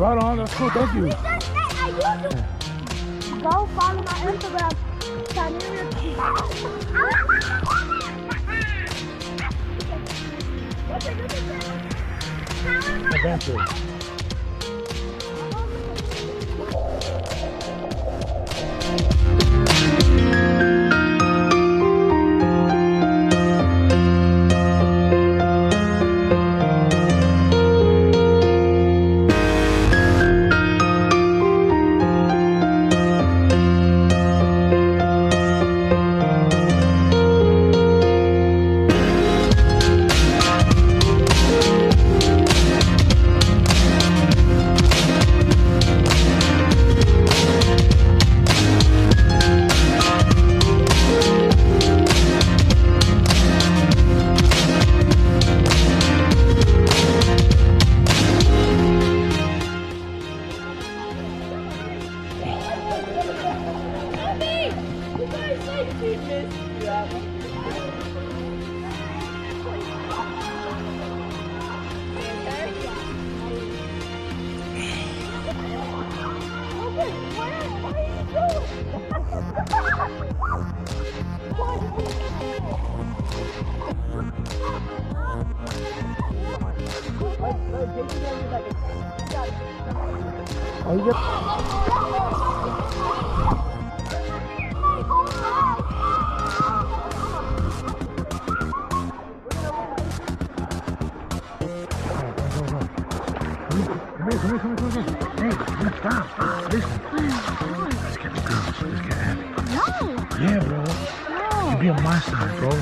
Right on, that's cool, thank you. Go follow my Instagram. Adventure. Oh, you Come here. Hey, stop. Listen. Let's get the girls. Let's get happy. No. Yeah, bro. No. You be on my side, bro. No.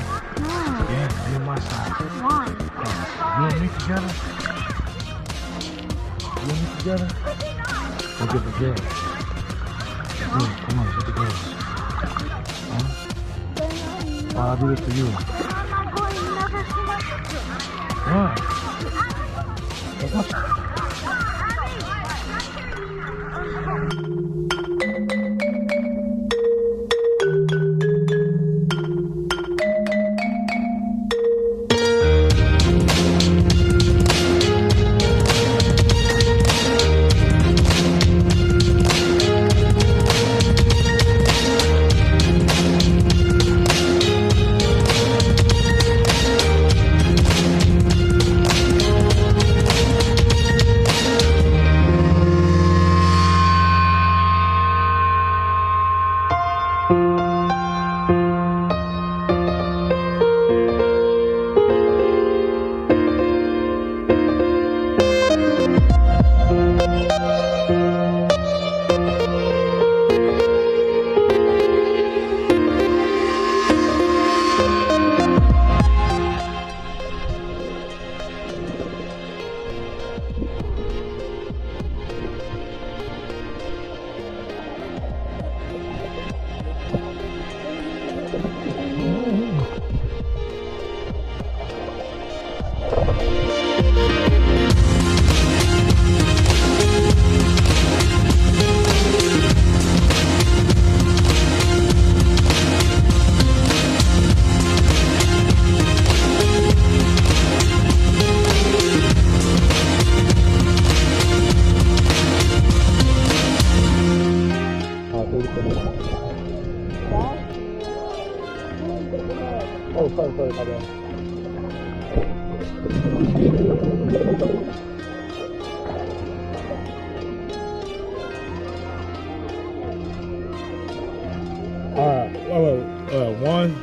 Yeah, be on my side. Why? You and me together? You and me together? We'll get the girls. Yeah, come on, get the girls. Huh? I'll do it for you. I'm not going never to my sister. Why? What's Oh, sorry, my bad. Alright, wait, 1.